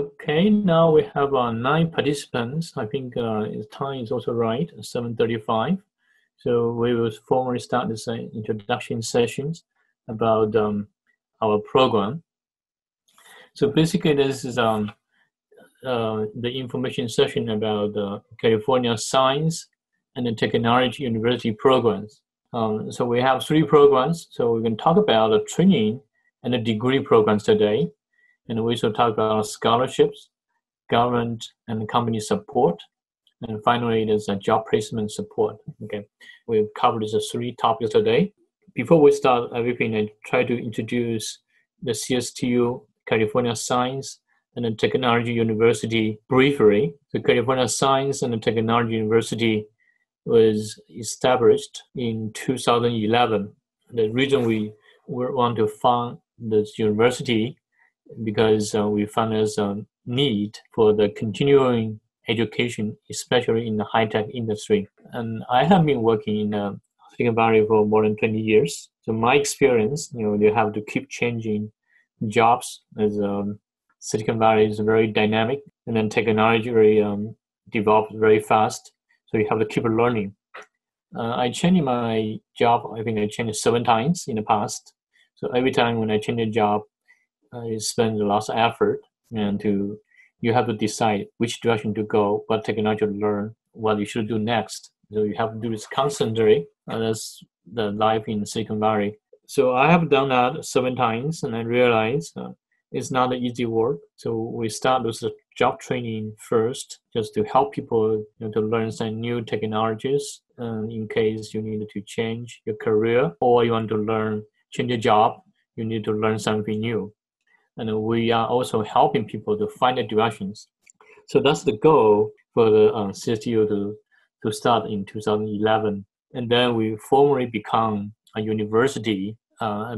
Okay, now we have 9 participants. I think the time is also right, 7:35. So we will formally start this introduction sessions about our program. So basically, this is the information session about California Science and the Technology University programs. So we have 3 programs. So we can talk about the training and the degree programs today. And we also talk about scholarships, government and company support. And finally, there's a job placement support. Okay, we've covered these 3 topics today. Before we start everything, I try to introduce the CSTU, California Science and the Technology University briefly. The California Science and the Technology University was established in 2011. The reason we want to fund this university because we found there's a need for the continuing education, especially in the high-tech industry. And I have been working in Silicon Valley for more than 20 years. So my experience, you have to keep changing jobs as Silicon Valley is very dynamic, and then technology really develops very fast. So you have to keep learning. I changed my job. I think I changed 7 times in the past. So every time when I change a job, I spend a lot of effort, and you have to decide which direction to go, what technology to learn, what you should do next. So you have to do this constantly. That's the life in Silicon Valley. So I have done that 7 times, and I realized it's not an easy work. So we start with the job training first, just to help people to learn some new technologies in case you need to change your career or you want to change your job, you need to learn something new. And we are also helping people to find the directions. So that's the goal for the CSTU to start in 2011. And then we formally become a university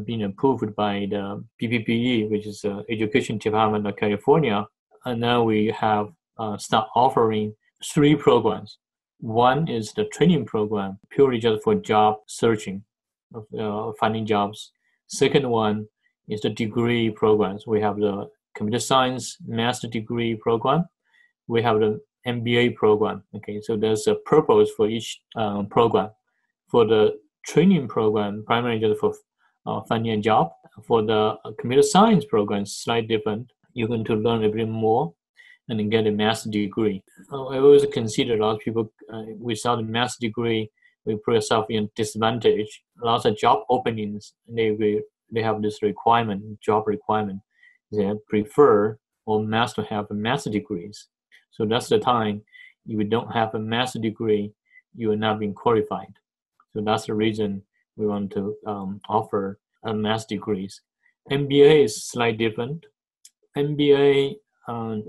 being approved by the BPPE, which is the Education Department of California. And now we have start offering 3 programs. One is the training program, purely just for job searching, finding jobs. Second one is the degree programs. We have the computer science master degree program. We have the MBA program. Okay, so there's a purpose for each program. For the training program, primarily just for finding a job. For the computer science program, slightly different. You're going to learn a bit more and then get a master degree. I always consider a lot of people without a master degree, we put yourself in disadvantage. Lots of job openings, they have this requirement, job requirement. They prefer or must have master degrees. So that's the time if you don't have a master degree, you are not being qualified. So that's the reason we want to offer master degrees. MBA is slightly different. MBA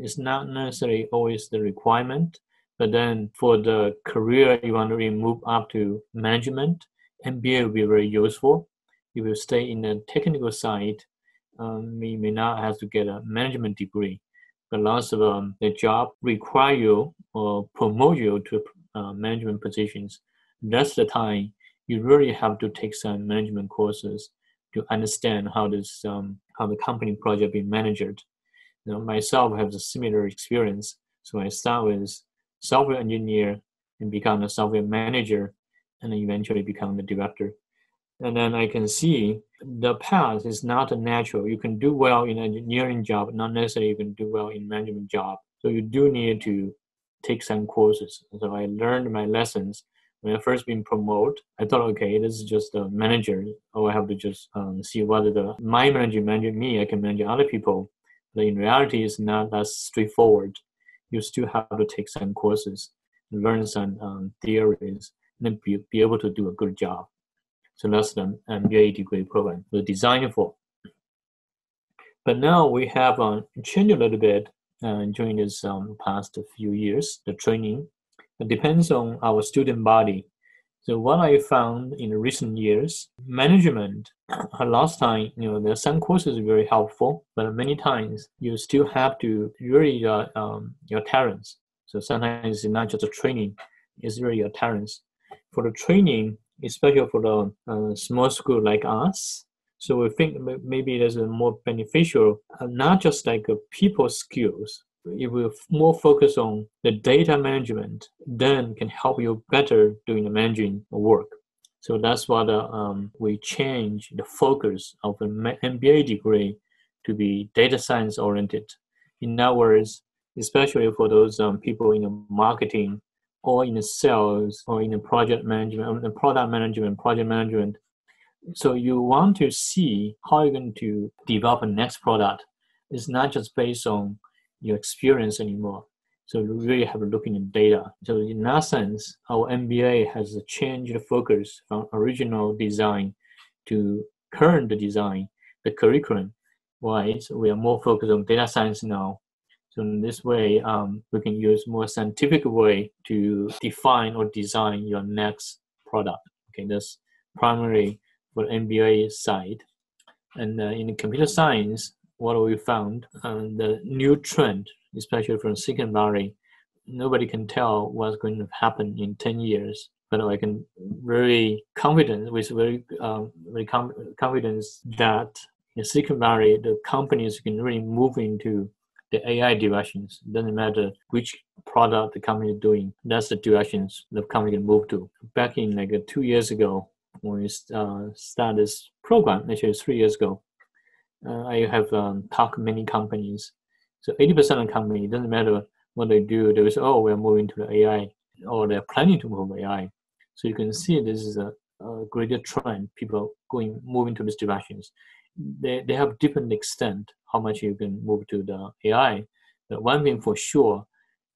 is not necessarily always the requirement, but then for the career you want to really move up to management, MBA will be very useful. If you stay in the technical side, you may not have to get a management degree, but lots of the job require you or promote you to management positions. That's the time you really have to take some management courses to understand how the company project being managed. Myself have a similar experience. So I start with software engineer and become a software manager, and then eventually become the director. And then I can see the path is not natural. You can do well in an engineering job, not necessarily you can do well in management job. So you do need to take some courses. So I learned my lessons. When I first been promoted, I thought, okay, this is just a manager. Oh, I have to just see whether my manager manage me, I can manage other people. But in reality, it's not that straightforward. You still have to take some courses, learn some theories, and then be able to do a good job. So that's the MBA degree program we're designing for. But now we have changed a little bit during this past few years, the training. It depends on our student body. So what I found in recent years, management, last time, there are some courses very helpful, but many times you still have to really your talents. So sometimes it's not just a training, it's really your talents. For the training, especially for the small school like us, So we think maybe there's a more beneficial, not just like a people skills. If we more focus on the data management, then can help you better doing the managing work. So that's what we change the focus of an MBA degree to be data science oriented. In other words, especially for those people in the marketing or in the sales or in the project management, the product management, project management. So you want to see how you're going to develop a next product. It's not just based on your experience anymore. So you really have to look in the data. So in that sense, our MBA has changed the focus from original design to current design, the curriculum. Right? We are more focused on data science now. So in this way, we can use more scientific way to define or design your next product. Okay, that's primary for MBA side. And in the computer science, what we found, the new trend, especially from Silicon Valley, nobody can tell what's going to happen in 10 years. But I can very confident, with very confidence that in Silicon Valley, the companies can really move into the AI directions. It doesn't matter which product the company is doing. That's the directions the company can move to. Back in like 2 years ago, when we started this program, actually 3 years ago, I have talked to many companies. So 80% of the company, it doesn't matter what they do, they will say, oh, we're moving to the AI, or they're planning to move AI. So you can see this is a greater trend, people moving to these directions. They have different extent how much you can move to the AI. But one thing for sure,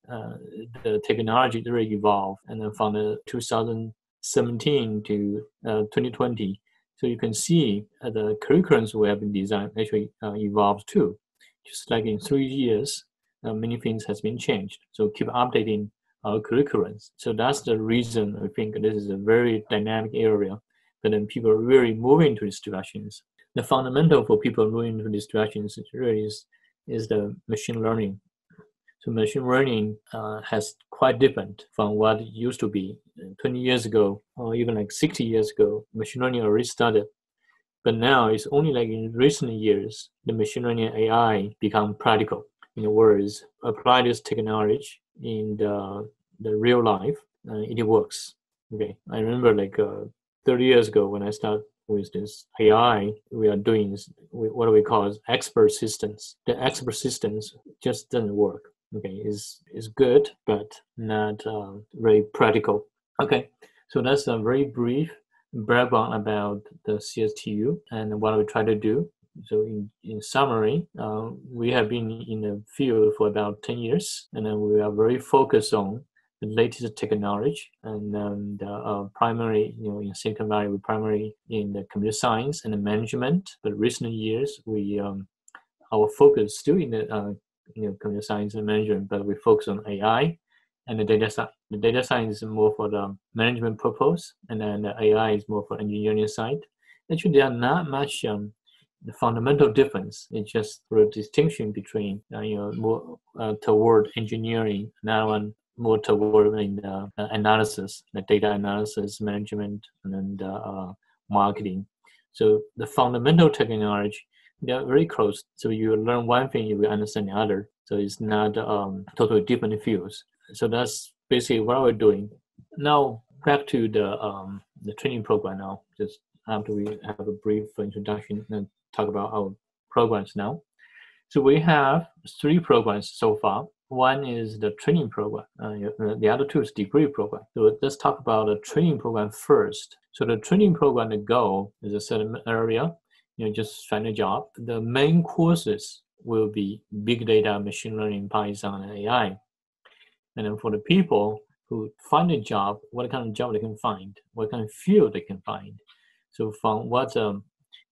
the technology really evolved, and then from the 2017 to 2020. So you can see the curriculums we have been designed actually evolved too. Just like in 3 years, many things has been changed. So keep updating our curriculums. So that's the reason I think this is a very dynamic area. But then people are really moving to these directions. The fundamental for people moving into these directions really is the machine learning. So machine learning has quite different from what it used to be 20 years ago, or even like 60 years ago. Machine learning already started, but now it's only like in recent years the machine learning AI become practical. In other words, apply this technology in the real life, it works. Okay, I remember like 30 years ago when I started with this AI, we are doing what we call expert systems. The expert systems just doesn't work. Okay, is good, but not very practical. Okay, so that's a very brief background about the CSTU and what we try to do. So in summary, we have been in the field for about 10 years, and then we are very focused on the latest technology, and primary, in Silicon Valley, we're primarily in the computer science and the management. But recent years, our focus still in the computer science and management, but we focus on AI and the data science. The data science is more for the management purpose, and then the AI is more for engineering side. Actually, there are not much the fundamental difference. It's just a distinction between more toward engineering, another one more toward analysis, the data analysis, management, and then marketing. So the fundamental technology, they're very close. So you learn one thing, you will understand the other. So it's not totally different fields. So that's basically what we're doing. Now back to the training program now. Just after we have a brief introduction and talk about our programs now. So we have 3 programs so far. One is the training program. The other 2 is degree program. So let's talk about the training program first. So the training program, the goal is a certain area, just find a job. The main courses will be big data, machine learning, Python, and AI. And then for the people who find a job, what kind of job they can find, what kind of field they can find. So from what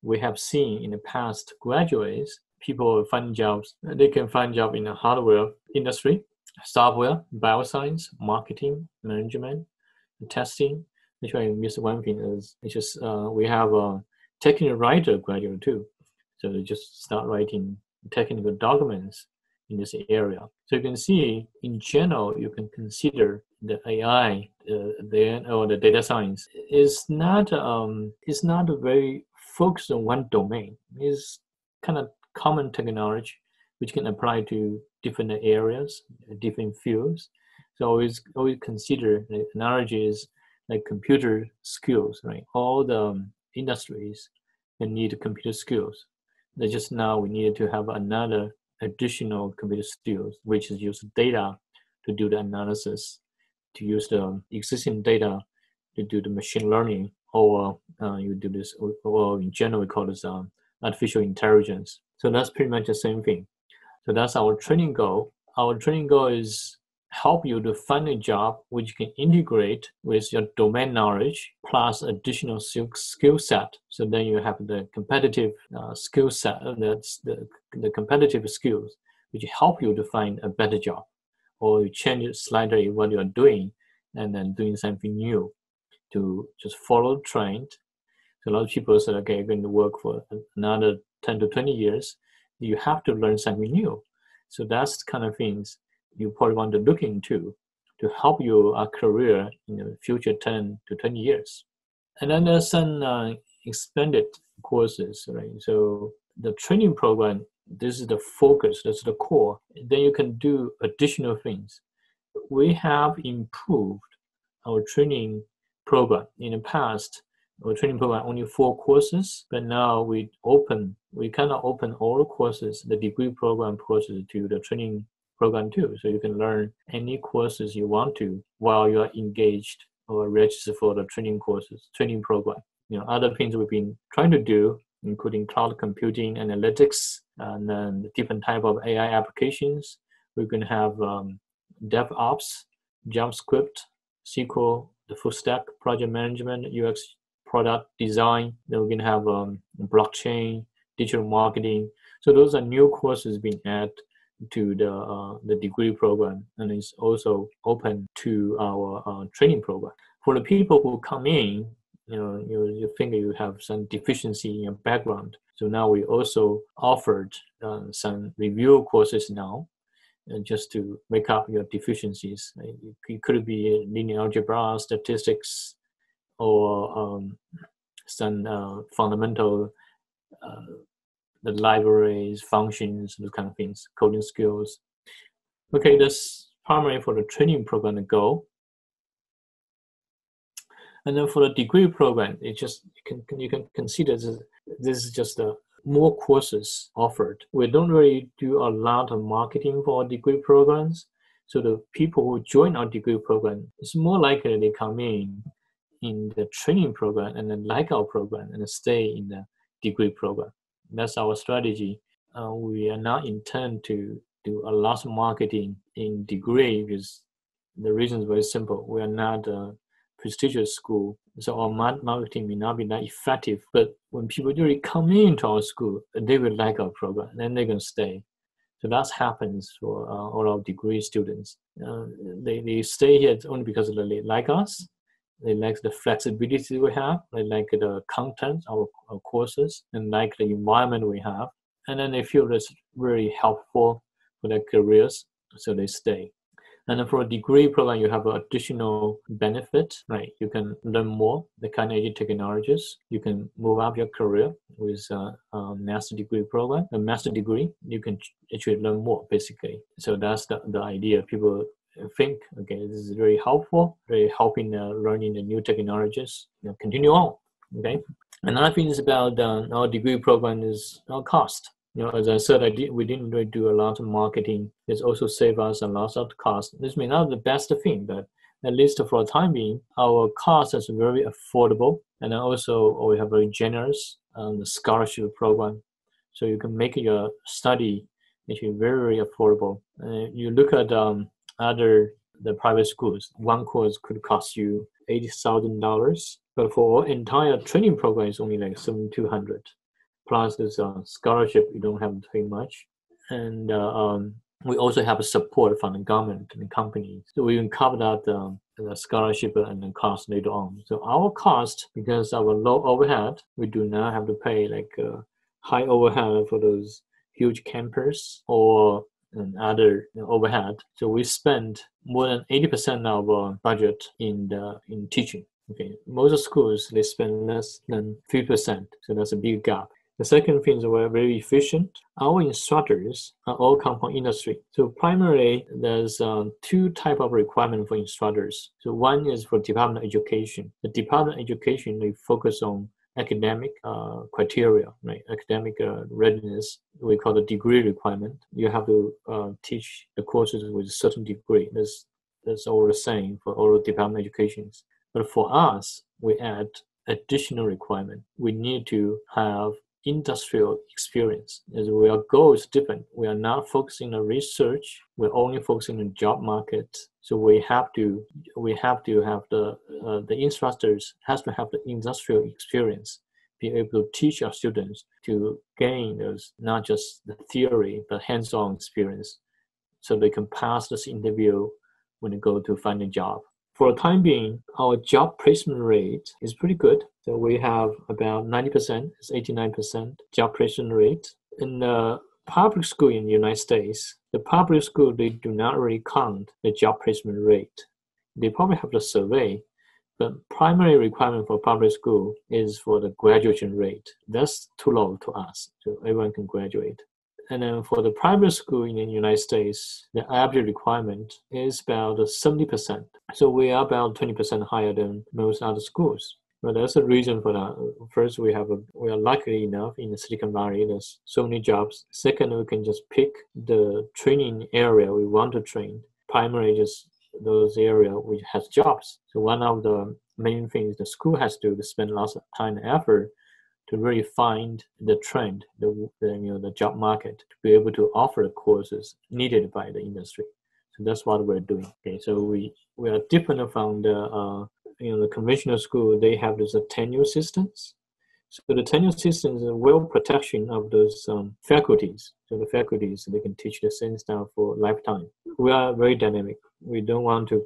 we have seen in the past graduates, people find jobs. They can find jobs in the hardware industry, software, bioscience, marketing, management, testing. Actually, I missed one thing is it's just we have a technical writer graduate too. So they just start writing technical documents in this area. So you can see, in general, you can consider the AI or the data science is not very focus on one domain. It's kind of common technology which can apply to different areas, different fields. So always consider the analogy is like computer skills, right? All the industries can need computer skills. That just now we needed to have another additional computer skills, which is use data to do the analysis, to use the existing data to do the machine learning, or you do this, or in general we call this artificial intelligence. So that's pretty much the same thing. So that's our training goal. Our training goal is help you to find a job which you can integrate with your domain knowledge plus additional skill set. So then you have the competitive skill set, that's the competitive skills, which help you to find a better job, or you change slightly what you're doing and then doing something new to just follow trend. So a lot of people say, okay, you're going to work for another 10 to 20 years. You have to learn something new. So that's the kind of things you probably want to look into to help your career in the future 10 to 20 years. And then there's some expanded courses, right? So the training program, this is the focus, that's the core. Then you can do additional things. We have improved our training program. In the past, our training program only 4 courses, but now we kind of open all the courses, the degree program courses, to the training program too. So you can learn any courses you want to while you are engaged or registered for the training courses, training program. Other things we've been trying to do, including cloud computing, analytics, and then different type of AI applications. We're going to have DevOps, JavaScript, SQL, the full stack, project management, UX, product design. Then we're going to have blockchain, digital marketing. So those are new courses being added to the degree program, and it's also open to our training program. For the people who come in, you think you have some deficiency in your background. So now we also offered some review courses now, just to make up your deficiencies. It could be linear algebra, statistics, or some fundamental the libraries, functions, those kind of things, coding skills. Okay, that's primarily for the training program to go. And then for the degree program, you can consider this is just more courses offered. We don't really do a lot of marketing for our degree programs. So the people who join our degree program, it's more likely they come in the training program and then like our program and stay in the degree program. That's our strategy. We are not intend to do a lot of marketing in degree because the reason is very simple. We are not a prestigious school, so our marketing may not be that effective. But when people really come into our school, they will like our program, and then they're going to stay. So that happens for all our degree students. They stay here only because they like us. They like the flexibility we have. They like the content, our courses, and like the environment we have. And then they feel it's really helpful for their careers, so they stay. And then for a degree program, you have an additional benefit, right? You can learn more, the cutting-edge technologies. You can move up your career with a master degree program. A master degree, you can actually learn more, basically. So that's the idea. People think, okay, this is very helpful, very helping learning the new technologies. Continue on, okay? Another thing is about our degree program is our cost. As I said, we didn't really do a lot of marketing. It's also saved us a lot of cost. This may not be the best thing, but at least for the time being, our cost is very affordable. And then also we have very generous scholarship program. So you can make your study actually very, very affordable. You look at the private schools, one course could cost you $80,000, but for our entire training program, it's only like $7,200. Plus there's a scholarship, you don't have to pay much. And we also have a support from the government and the company. So we can cover that the scholarship and the cost later on. So our cost, because our low overhead, we do not have to pay like high overhead for those huge campus or other overhead. So we spend more than 80% of our budget in teaching. Okay, most schools, they spend less than 3%, so that's a big gap. The second thing is we're very efficient. Our instructors are all come from industry. So primarily, there's two type of requirement for instructors. So one is for department education. The department education, they focus on academic criteria, right? Academic readiness, we call the degree requirement. You have to teach the courses with a certain degree. That's all we're saying for all department educations. But for us, we add additional requirement. We need to have industrial experience. As our goal is different. We are not focusing on research. We're only focusing on job market. So we have to have the instructors has to have the industrial experience, be able to teach our students to gain those not just the theory but hands-on experience, so they can pass this interview when they go to find a job. For the time being, our job placement rate is pretty good. So we have about 90%, it's 89% job placement rate. In the public school in the United States, the public school, they do not really count the job placement rate. They probably have the survey, but primary requirement for public school is for the graduation rate. That's too low to us, so everyone can graduate. And then for the private school in the United States, the average requirement is about 70%. So we are about 20% higher than most other schools. But there's a reason for that. First, we are lucky enough in the Silicon Valley, there's so many jobs. Second, we can just pick the training area we want to train. Primarily just those areas which has jobs. So one of the main things the school has to spend lots of time and effort to really find the trend, the job market, to be able to offer the courses needed by the industry. So that's what we're doing. Okay, so we are different from the conventional school. They have those tenure systems. So the tenure system is a well protection of those faculties. So the faculties, they can teach the same stuff for lifetime. We are very dynamic. We don't want to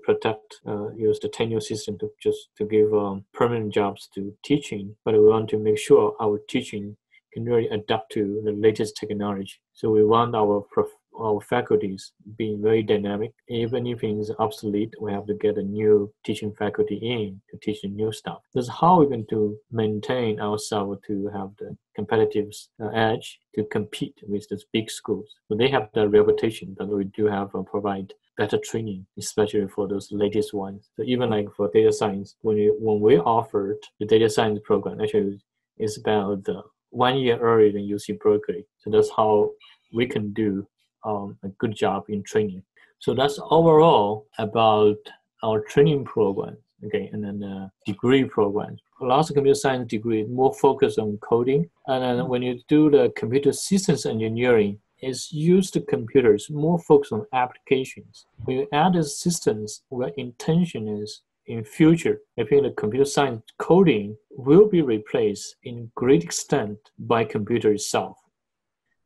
use the tenure system to give permanent jobs to teaching, but we want to make sure our teaching can really adapt to the latest technology. So we want our faculties being very dynamic. Even if it's obsolete, we have to get a new teaching faculty in to teach the new stuff. That's how we're going to maintain ourselves to have the competitive edge to compete with these big schools. So they have the reputation that we do have provide better training, especially for those latest ones. So even like for data science, when we offered the data science program, actually it's about 1 year earlier than UC Berkeley. So that's how we can do a good job in training. So that's overall about our training program. Okay, and then degree programs. Lots of computer science degree more focused on coding. And then when you do the computer systems engineering, it's used to computers, more focused on applications. When you add the systems, what intention is in future, I think the computer science coding will be replaced in great extent by computer itself.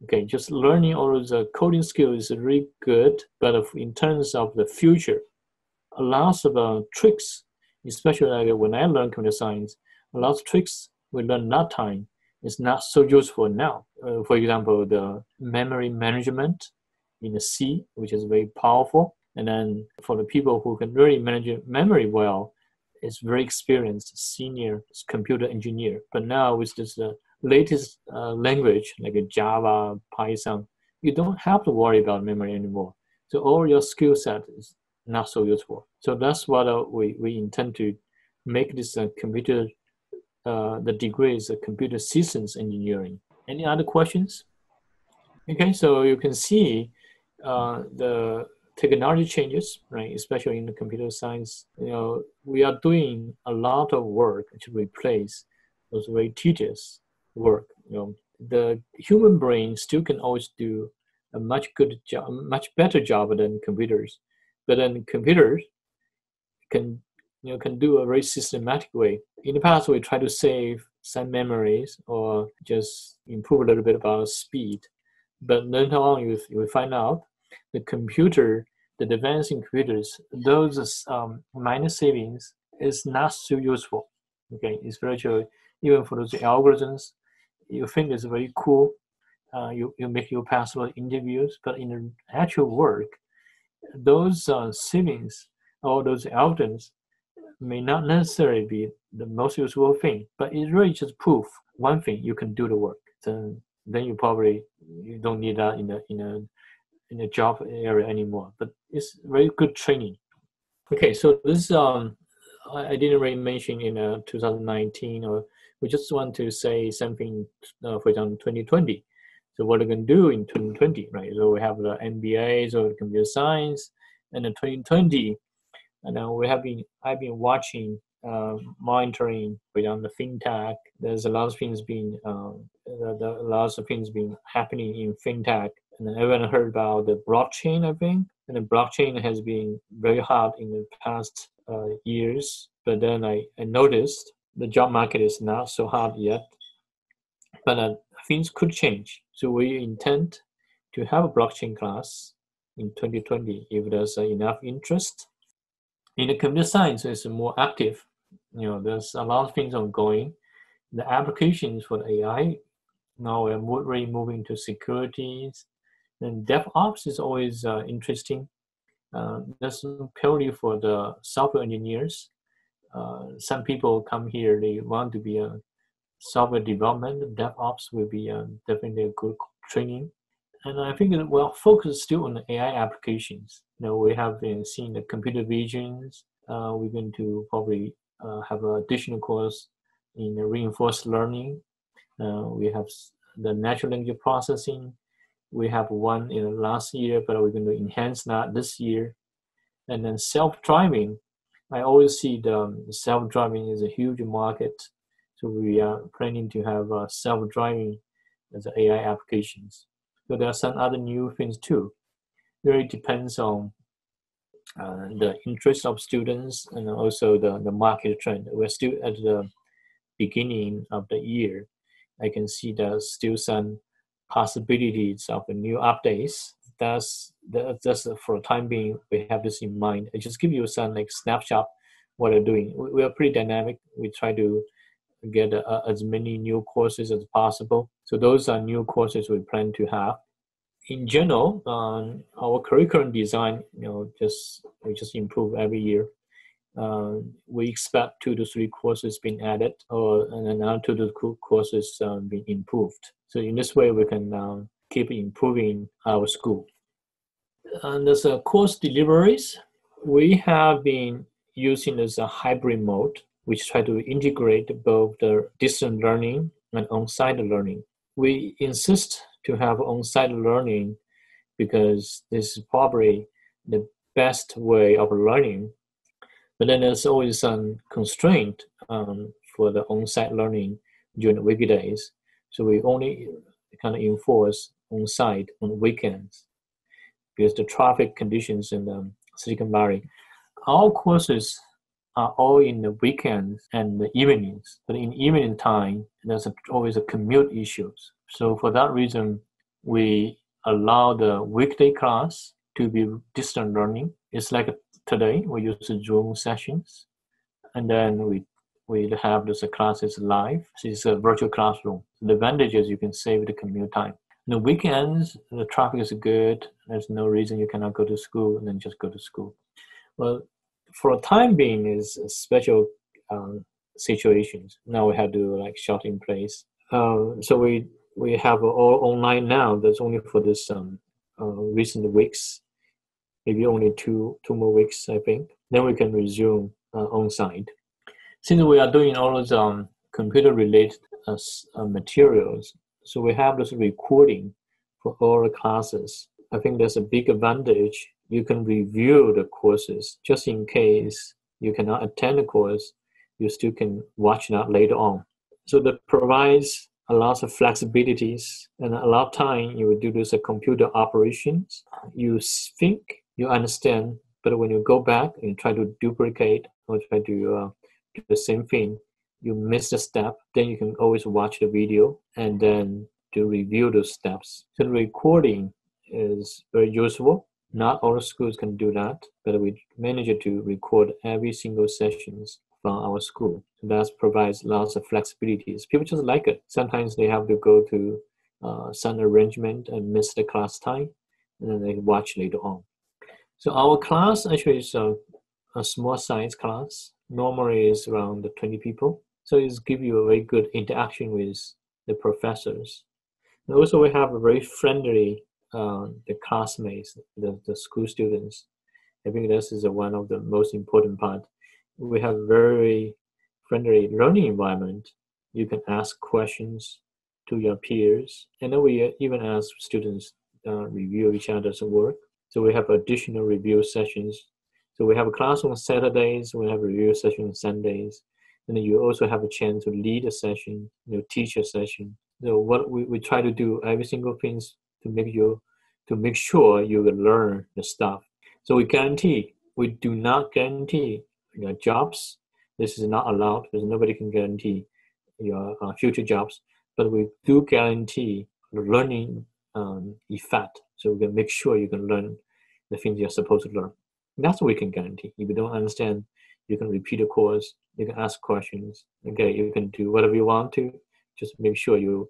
Okay, just learning all of the coding skills is really good, but in terms of the future, a lot of tricks, especially like when I learned computer science, a lot of tricks we learned that time is not so useful now. For example, the memory management in the C, which is very powerful. And then for the people who can really manage memory well, it's very experienced senior computer engineer. But now with this latest language like Java, Python, you don't have to worry about memory anymore. So all your skill set is not so useful. So that's what we intend to make this computer, the degree is computer systems engineering. Any other questions? Okay, so you can see the technology changes, right? Especially in the computer science, we are doing a lot of work to replace those very tedious work. The human brain still can always do a much better job than computers, but then computers can do a very systematic way. In the past, we try to save some memories or just improve a little bit about speed, but later on you find out the advancing computers, those minor savings is not so useful. Okay, it's virtually, even for those algorithms, you think it's very cool. You make your password interviews, but in the actual work, those savings or those algorithms may not necessarily be the most useful thing, but it really just proof one thing: you can do the work. Then you don't need that in a job area anymore. But it's very good training. Okay, so this I didn't really mention in 2019, or we just want to say something, for example, 2020. So what are we going to do in 2020, right? So we have the MBAs or computer science, and in 2020, and I've been watching, monitoring, for example, the fintech. There's a lot of things being happening in fintech, and everyone heard about the blockchain, I think. And the blockchain has been very hot in the past years. But then I noticed the job market is not so hot yet. But things could change. So we intend to have a blockchain class in 2020 if there's enough interest. In the computer science, it's more active. There's a lot of things ongoing. The applications for the AI, now we're really moving to securities. And DevOps is always interesting. That's purely for the software engineers. Some people come here, they want to be a software development. DevOps will be definitely a good training. And I think we'll focus still on the AI applications. We have been seeing the computer visions. We're going to probably have an additional course in reinforced learning. We have the natural language processing. We have one in last year, but we're going to enhance that this year. And then self-driving. I always see the self-driving is a huge market. So we are planning to have self-driving as AI applications. So there are some other new things too. It really depends on the interest of students and also the market trend. We're still at the beginning of the year. I can see there's still some possibilities of new updates. That's for the time being, we have this in mind. I just give you some snapshot what they're doing. We are pretty dynamic. We try to get as many new courses as possible. So those are new courses we plan to have. In general, our curriculum design, we just improve every year. We expect 2 to 3 courses being added, and another 2 to 3 courses being improved. So in this way, we can keep improving our school. And as course deliveries, we have been using this hybrid mode, which try to integrate both the distance learning and on-site learning. We insist to have on-site learning because this is probably the best way of learning. But then there's always some constraint for the on-site learning during the weekdays. So we only kind of enforce on-site on weekends because the traffic conditions in Silicon Valley. Our courses are all in the weekends and the evenings. But in evening time, there's always a commute issues. So for that reason, we allow the weekday class to be distant learning. It's like today, we use Zoom sessions. And then we have those classes live. So it's a virtual classroom. The advantage is you can save the commute time. On the weekends, the traffic is good. There's no reason you cannot go to school and then just go to school. Well, for the time being is special situations. Now we have to shelter in place. So we have all online now. That's only for this recent weeks. Maybe only two more weeks, I think. Then we can resume on-site. Since we are doing all those computer-related materials, so we have this recording for all the classes. I think there's a big advantage. You can review the courses just in case you cannot attend the course. You still can watch that later on. So that provides a lot of flexibilities and a lot of time you will do this computer operations. You think you understand, but when you go back and try to duplicate or try to do the same thing, you miss a step, then you can always watch the video and then to review those steps. So the recording is very useful. Not all schools can do that, but we manage to record every single sessions from our school. So that provides lots of flexibilities. People just like it. Sometimes they have to go to some arrangement and miss the class time, and then they watch later on. So our class actually is a small size class. Normally is around 20 people. So it's give you a very good interaction with the professors. And also we have a very friendly the classmates, the school students. I think this is one of the most important part. We have very friendly learning environment. You can ask questions to your peers, and then we even ask students review each other's work. So we have additional review sessions. So we have a class on Saturdays, we have a review session on Sundays, and then you also have a chance to lead a session, teach a session. So what we try to do every single thing to make sure you will learn the stuff. So we do not guarantee jobs. This is not allowed because nobody can guarantee your future jobs, but we do guarantee learning effect. So we can make sure you can learn the things you're supposed to learn. That's what we can guarantee. If you don't understand, you can repeat the course, you can ask questions. Okay, you can do whatever you want to. Just make sure you'll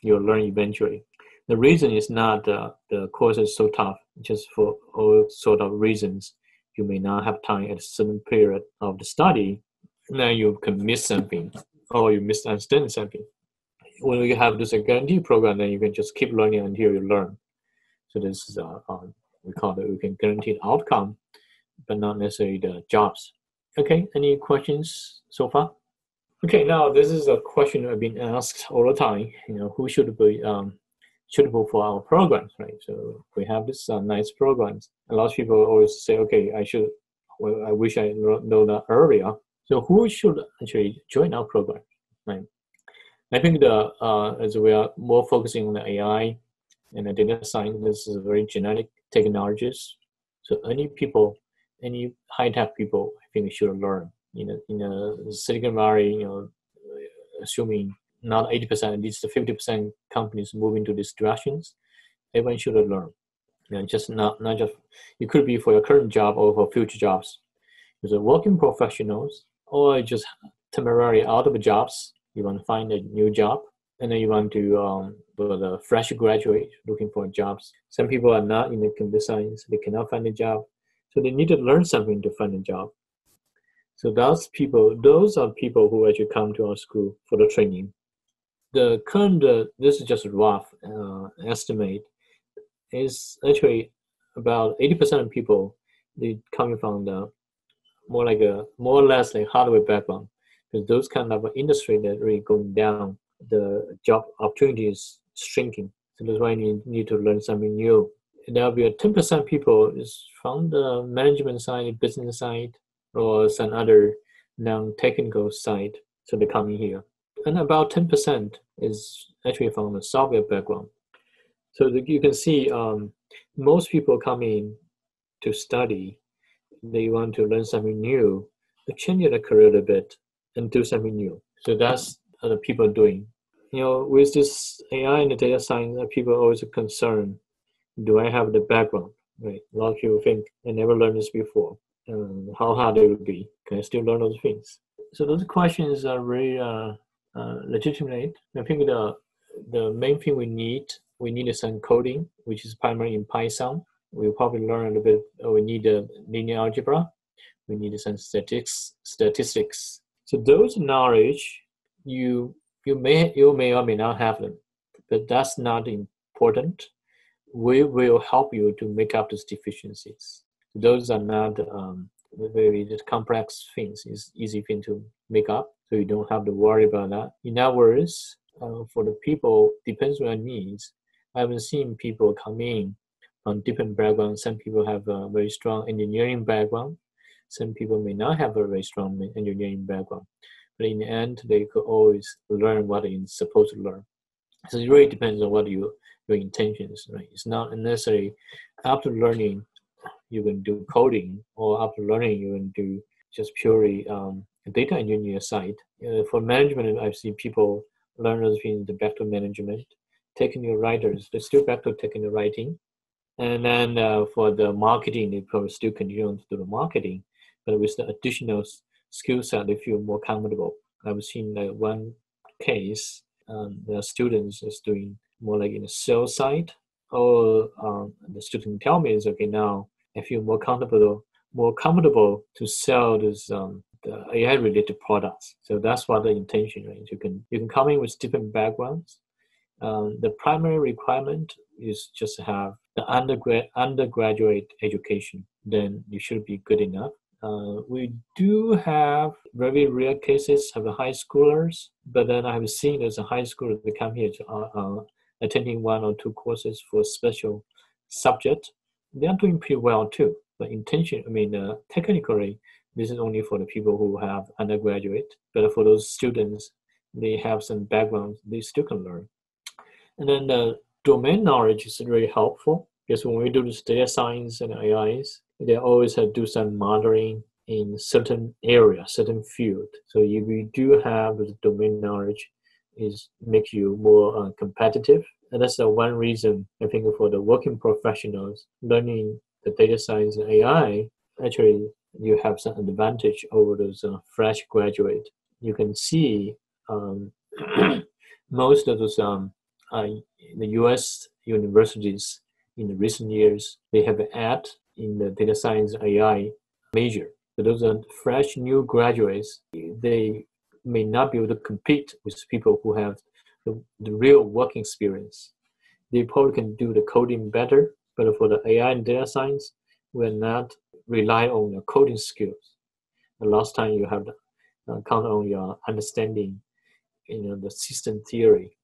learn eventually. The reason is not the course is so tough, just for all sort of reasons. You may not have time at a certain period of the study, then you can miss something or you misunderstand something. When you have this guarantee program, then you can just keep learning until you learn. So this is we call it, we can guarantee the outcome, but not necessarily the jobs. Okay, any questions so far? Okay, now this is a question I've been asked all the time. Who should be suitable for our programs, right? So we have this nice programs. A lot of people always say, okay, I wish I know that earlier. So who should actually join our program, right? I think as we are more focusing on the AI and the data science, this is very genetic technologies. So any high-tech people, I think should learn. In Silicon Valley, assuming not 80%, at least 50% companies moving to these directions, everyone should learn. Just not just, it could be for your current job or for future jobs. As a working professionals or just temporarily out of jobs, you want to find a new job, and then you want to, for the fresh graduate looking for jobs. Some people are not in the computer science, they cannot find a job, so they need to learn something to find a job. So those are people who actually come to our school for the training. The current, this is just a rough estimate, is actually about 80% of people, they coming from the more or less like hardware background, because those kind of industry that really going down, the job opportunities shrinking. So that's why you need to learn something new. And there'll be a 10% people is from the management side, business side, or some other non-technical side. So they're coming here. And about 10% is actually from the software background. So you can see most people come in to study. They want to learn something new, to change their career a bit and do something new. So that's what the people doing. With this AI and the data science, people are always concerned, do I have the background? Right? A lot of people think, I never learned this before. How hard it would be. Can I still learn those things? So those questions are very legitimate. I think the main thing we need some coding, which is primarily in Python. We'll probably learn a little bit. We need linear algebra. We need some statistics. So those knowledge, you may or may not have them, but that's not important. We will help you to make up those deficiencies. Those are not very complex things. It's easy thing to make up, so you don't have to worry about that. In other words, for the people, depends on their needs. I haven't seen people come in from different backgrounds. Some people have a very strong engineering background. Some people may not have a very strong engineering background. But in the end, they could always learn what they're supposed to learn. So it really depends on what your intentions, right? It's not necessarily after learning you can do coding, or after learning you can do just purely data engineer side. For management, I've seen people learn those things back to management. Technical writers, they're still back to technical writing. And then for the marketing, they probably still continue to do the marketing, but with the additional skill set, they feel more comfortable. I've seen one case, the students is doing more like in the sales side, or the student tell me is, okay, now I feel more comfortable more comfortable to sell this the AI-related products. So that's what the intention is. You can come in with different backgrounds. The primary requirement is just to have the undergraduate education. Then you should be good enough. We do have very rare cases of the high schoolers, but then I have seen as a high schooler they come here to, attending one or two courses for special subject. They are doing pretty well too. But technically, this is only for the people who have undergraduate. But for those students, they have some background, they still can learn. And then the domain knowledge is really helpful because when we do this data science and AIs, they always have to do some modeling in certain area, certain field. So if you do have the domain knowledge, is make you more competitive. And that's the one reason I think for the working professionals learning the data science and AI, actually you have some advantage over those fresh graduate. You can see most of those the U.S. universities in the recent years, they have an ad in the data science AI major. So those are fresh new graduates. They may not be able to compete with people who have the real working experience. They probably can do the coding better, but for the AI and data science, we're not rely on your coding skills. The last time you have to count on your understanding, the system theory,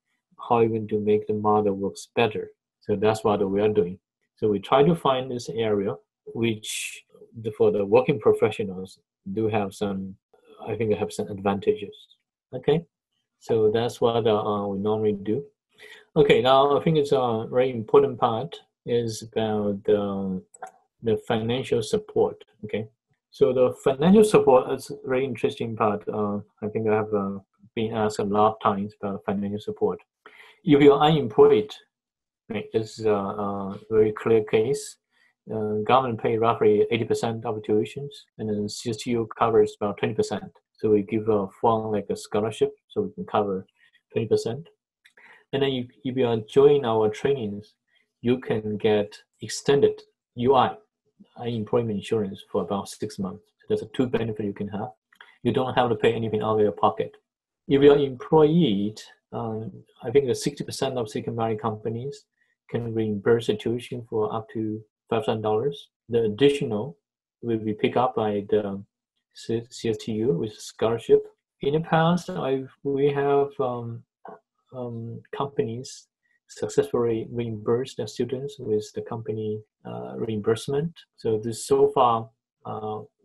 how you're going to make the model works better. So that's what we are doing. So we try to find this area which for the working professionals do have some, I think have some advantages. Okay, so that's what we normally do. Okay, now I think it's a very important part is about the financial support. Okay, so the financial support is a very interesting part. I think I have been asked a lot of times about financial support. If you're unemployed, right, this is a very clear case. Government pay roughly 80% of tuitions, and then CSTU covers about 20%. So we give a fund like a scholarship, so we can cover 20%. And then if you are joining our trainings, you can get extended UI, unemployment insurance, for about 6 months. So that's a two benefit you can have. You don't have to pay anything out of your pocket. If you're employed, I think that 60% of Silicon Valley companies can reimburse the tuition for up to $5,000. The additional will be picked up by the CSTU with scholarship. In the past, we have companies successfully reimbursed their students with the company reimbursement. So this so far,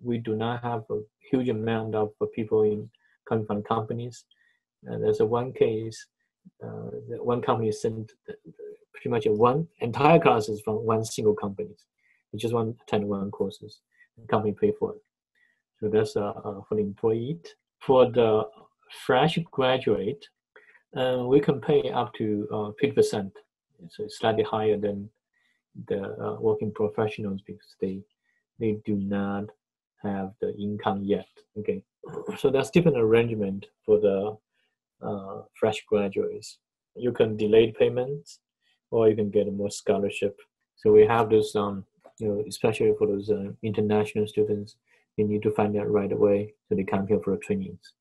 we do not have a huge amount of people coming from companies. There's one case, one company sent pretty much one entire classes from one single company. They just want to attend one courses. The company pay for it. So that's for the employee. For the fresh graduate, we can pay up to 50%. So it's slightly higher than the working professionals because they do not have the income yet. Okay, so that's different arrangement for the fresh graduates. You can delay payments, or you can get more scholarship. So we have this, especially for those international students, they need to find that right away so they come here for the trainings.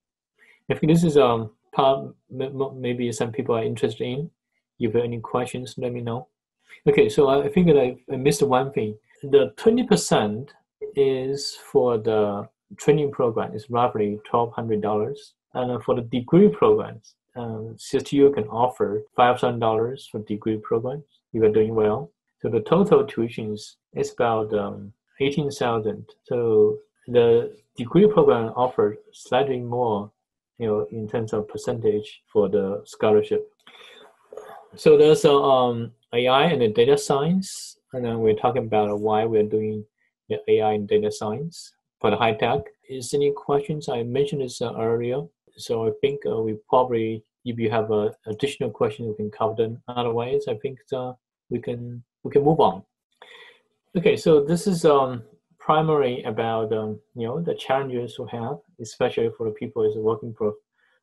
I think this is part maybe some people are interested in. If you have any questions, let me know. Okay, so I think that I missed one thing. The 20% is for the training program. It's roughly $1,200. And for the degree programs, CSTU can offer $5,000 for degree programs if you're doing well. So the total tuitions is about $18,000. So the degree program offered slightly more, in terms of percentage for the scholarship. So there's AI and the data science, and then we're talking about why we're doing the AI and data science for the high tech. Is any questions? I mentioned this earlier. So I think we probably, if you have additional questions, we can cover them. Otherwise, I think we can move on. Okay, so this is primarily about the challenges we have, especially for the people as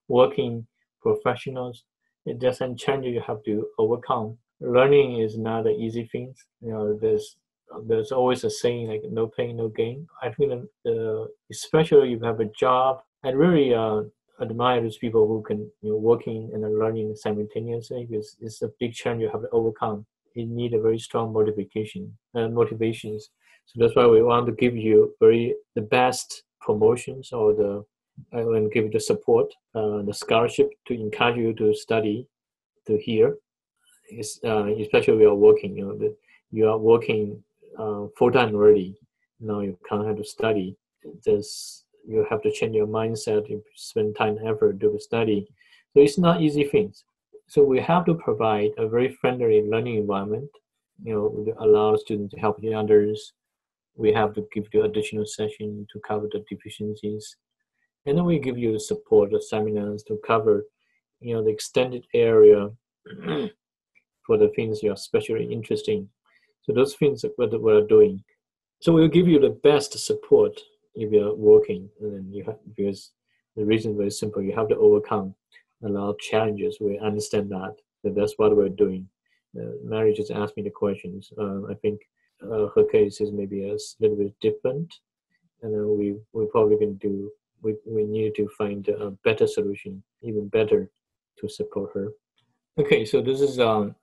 working professionals. There's some challenges you have to overcome. Learning is not an easy thing. There's there's always a saying like no pain, no gain. I think that especially if you have a job, I really admire those people who can working and learning simultaneously, because it's a big challenge you have to overcome. You need a very strong motivations. So that's why we want to give you the best promotions or and give you the support, the scholarship to encourage you to study to here. Especially we are working, you are working full time already. Now you can't have to study. This you have to change your mindset. You spend time and effort to study. So it's not easy things. So we have to provide a very friendly learning environment. Allow students to help the others. We have to give you additional session to cover the deficiencies, and then we give you support, the seminars to cover, the extended area for the things you're especially interested in. So those things are what we're doing. So we'll give you the best support if you're working, and then because the reason is very simple. You have to overcome a lot of challenges. We understand that. So that's what we're doing. Mary just asked me the questions. I think her case is maybe a little bit different, and then we probably can do. We need to find a better solution, even better, to support her. Okay, so this is our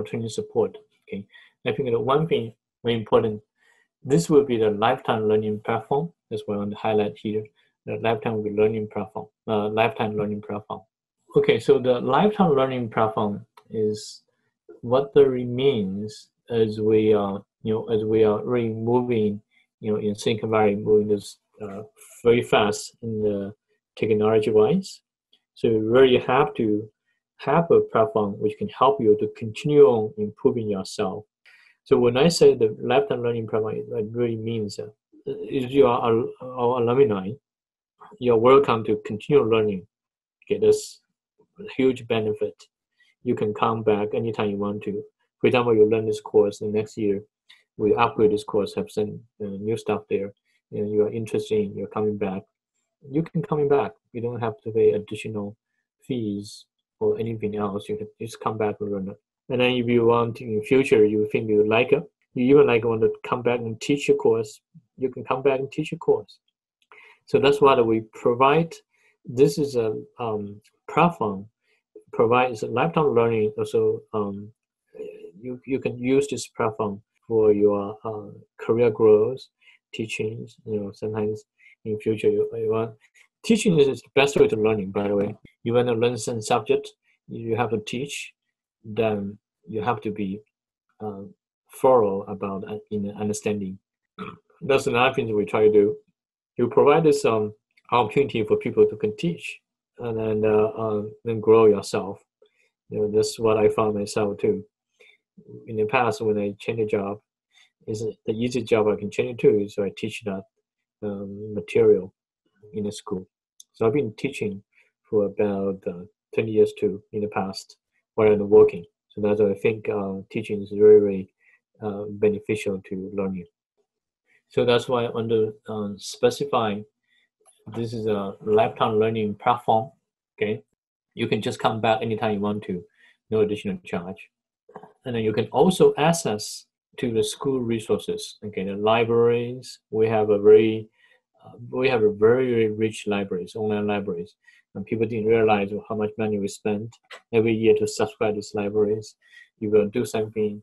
training support. Okay, I think that one thing very important. This will be the lifetime learning platform. That's what I want to highlight here. The lifetime learning platform. Lifetime learning platform. Okay, so the lifetime learning platform is what that means as we are, as we are really moving, in Silicon Valley, moving this very fast in the technology-wise. So you really have to have a platform which can help you to continue on improving yourself. So when I say the lifetime learning platform, it really means if you are our alumni, you're welcome to continue learning. Okay, that's a huge benefit. You can come back anytime you want to. For example, you learn this course, the next year we upgrade this course, have some new stuff there, and you are interested in, you're coming back. You can come back. You don't have to pay additional fees or anything else. You can just come back and learn it. And then if you want to, in future, you think you like it, you even want to come back and teach your course, you can come back and teach your course. So that's what we provide. This is a platform, provides lifetime learning. Also, you can use this platform for your career growth, teachings. Sometimes in future you want teaching is the best way to learning. By the way, you want to learn some subject, you have to teach. Then you have to be thorough about in understanding. That's another thing that we try to do. You provide this opportunity for people to can teach, and then grow yourself. That's what I found myself too. In the past, when I change a job, is the easy job I can change it to. So I teach that material in a school. So I've been teaching for about 20 years too in the past while I'm working. So that's why I think teaching is very, very beneficial to learning. So that's why I want to specify this is a lifetime learning platform. Okay, you can just come back anytime you want to, no additional charge. And then you can also access to the school resources. Okay, the libraries. We have a very rich libraries, online libraries, and people didn't realize how much money we spend every year to subscribe to these libraries. You will do something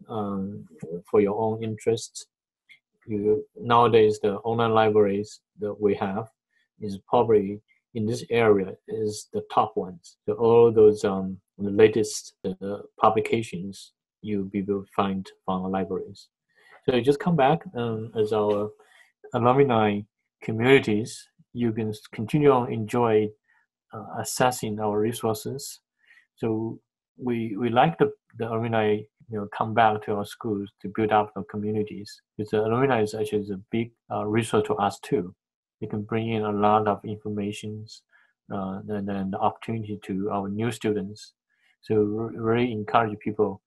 for your own interests. Nowadays the online libraries that we have is probably in this area is the top ones. So all those the latest publications you'll be able to find from our libraries. So you just come back as our alumni communities. You can continue on enjoy assessing our resources. So we like the alumni come back to our schools to build up the communities. Because the alumni is actually a big resource to us too. They can bring in a lot of information and then the opportunity to our new students. So really encourage people,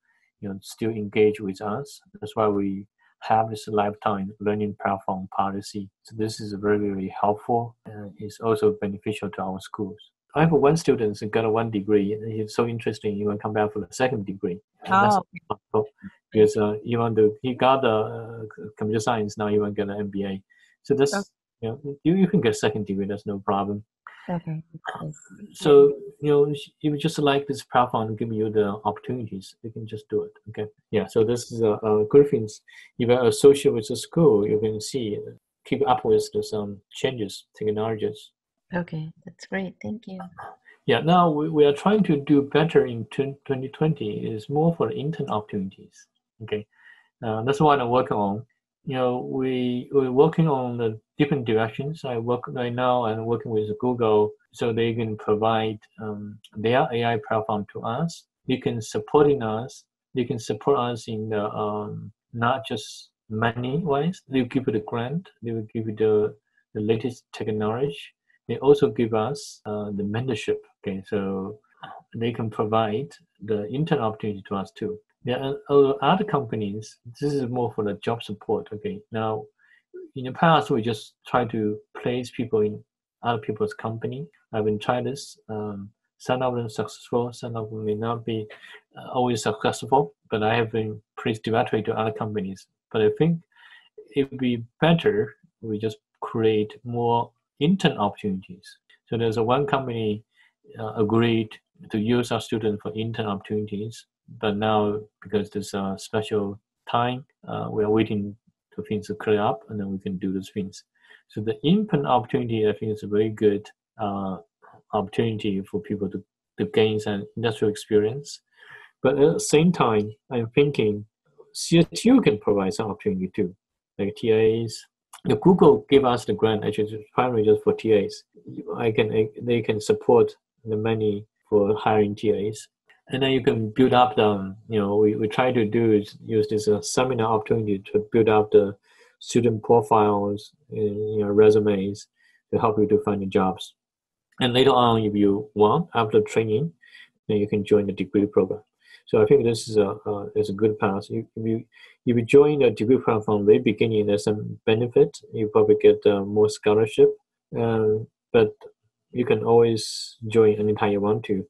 still engage with us. That's why we have this lifetime learning platform policy. So this is very, very helpful and it's also beneficial to our schools. I have one student who got one degree. And he's so interesting. He will come back for the second degree. And that's possible. because he got computer science, now he want to get an MBA. So that's, you can get second degree, that's no problem. Okay. So, if you just like this platform give you the opportunities, you can just do it. Okay. Yeah. So this is a good things. If you associate with the school, you can see, keep up with some changes, technologies. Okay, that's great. Thank you. Yeah. Now we are trying to do better in 2020. Is more for the intern opportunities. Okay. That's what I'm working on. We're working on the different directions. I work right now and working with Google, so they can provide their AI platform to us. They can supporting us. They can support us in the not just money wise. They will give you the grant. They will give you the latest technology. They also give us the mentorship. Okay, so they can provide the intern opportunity to us too. There are other companies, this is more for the job support. Okay, now in the past we just try to place people in other people's company. I've been trying this. Some of them successful, some of them may not be always successful, but I have been placed directly to other companies. But I think it would be better we just create more intern opportunities. So there's one company agreed to use our students for intern opportunities, but now because there's a special time, we are waiting for things to clear up, and then we can do those things. So the intern opportunity, I think, is a very good opportunity for people to gain some industrial experience. But at the same time, I'm thinking CSTU can provide some opportunity too, like TAs. The Google give us the grant actually primarily just for TAs. They can support the money for hiring TAs, and then you can build up the. We try to do is use this seminar opportunity to build up the student profiles in your resumes to help you to find the jobs. And later on, if you want after training, then you can join the degree program. So I think this is a good path. If you join a degree program from the very beginning, there's some benefit. You probably get more scholarship, but you can always join anytime you want to.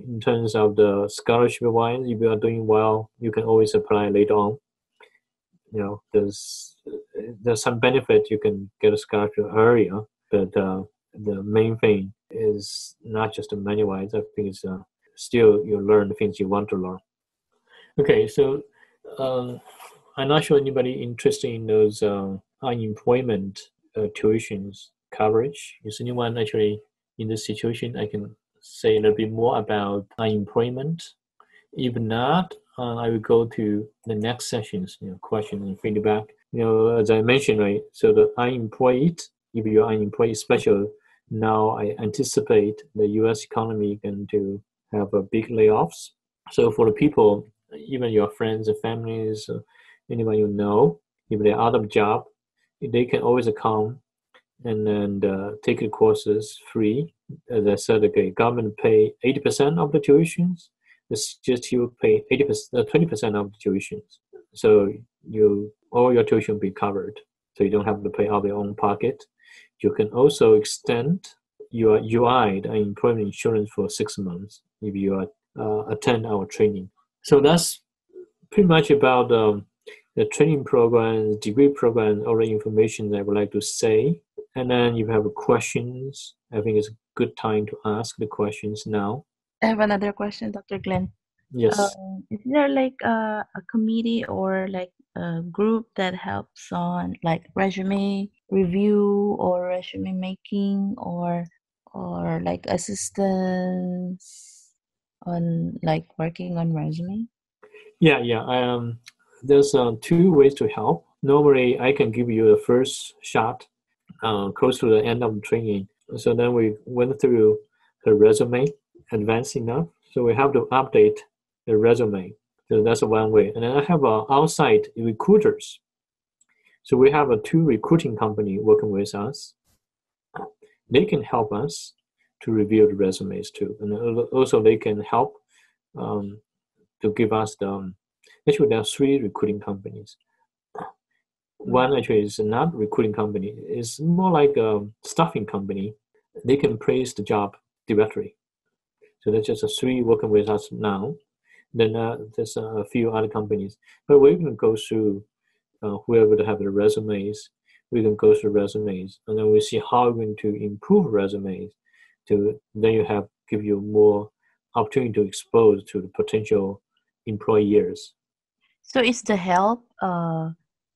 In terms of the scholarship wise, if you are doing well, you can always apply later on. There's some benefit. You can get a scholarship earlier, but the main thing is not just the money wise. I think it's still you learn the things you want to learn. Okay, so I'm not sure anybody interested in those unemployment tuitions coverage. Is anyone actually in this situation? I can say a little bit more about unemployment. If not, I will go to the next sessions, question and feedback. As I mentioned, right, so the unemployed, if you're unemployed, especially now, I anticipate the U.S. economy going to have a big layoffs. So for the people, even your friends and families, anyone you know, if they're out of job, they can always come and then take the courses free. As I said, the government pay 80% of the tuitions. The CSTU pay 20% of the tuitions. So all your tuition will be covered. So you don't have to pay out of your own pocket. You can also extend your UI, the unemployment insurance, for 6 months if you attend our training. So that's pretty much about the training program, degree program, all the information that I would like to say. And then if you have questions, I think it's a good time to ask the questions now. I have another question, Dr. Glenn. Yes. Is there like a committee or like a group that helps on like resume review or resume making or like assistance on like working on resume? Yeah. There's 2 ways to help. Normally, I can give you the first shot close to the end of the training. So then we went through the resume, advanced enough. So we have to update the resume. So that's one way. And then I have outside recruiters. So we have 2 recruiting company working with us. They can help us to review the resumes too. And also they can help to give us actually there are 3 recruiting companies. One actually is not recruiting company. It's more like a staffing company. They can place the job directly. So that's just 3 working with us now. then there's a few other companies. But we're going to go through whoever have the resumes. We can go through resumes, and then we see how we're going to improve resumes. To then you have give you more opportunity to expose to the potential employers. So is the help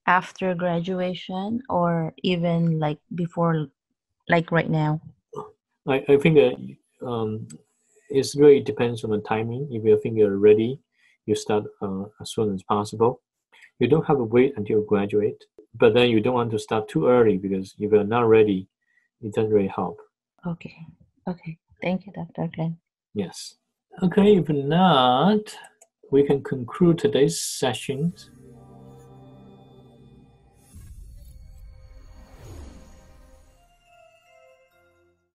after graduation or even like before, like right now? I think it really depends on the timing. If you think you're ready, you start as soon as possible. You don't have to wait until you graduate, but then you don't want to start too early because if you're not ready, it doesn't really help. Okay. Okay. Thank you, Dr. Glenn. Yes. Okay, if not, we can conclude today's session.